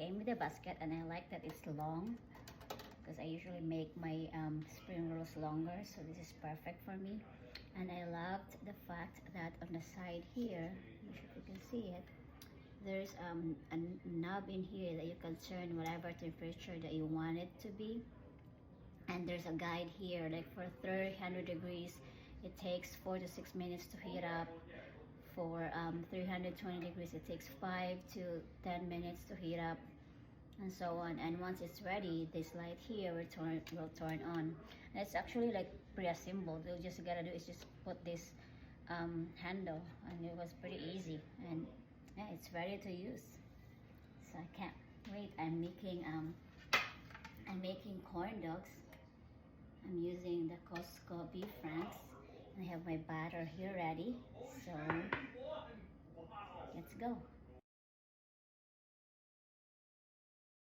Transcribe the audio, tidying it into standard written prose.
came with a basket, and I like that it's long because I usually make my spring rolls longer, so this is perfect for me. And I loved the fact that on the side here, if you can see it, there's a knob in here that you can turn whatever temperature that you want it to be. And there's a guide here, like for 300 degrees it takes 4 to 6 minutes to heat up. For 320 degrees it takes 5 to 10 minutes to heat up, and so on. And once it's ready, this light here will turn on. And it's actually like pre-assembled. You just gotta do is just put this handle, and it was pretty easy. And yeah, it's ready to use. So I can't wait. I'm making corn dogs. I'm using the Costco beef franks. I have my batter here ready, so let's go.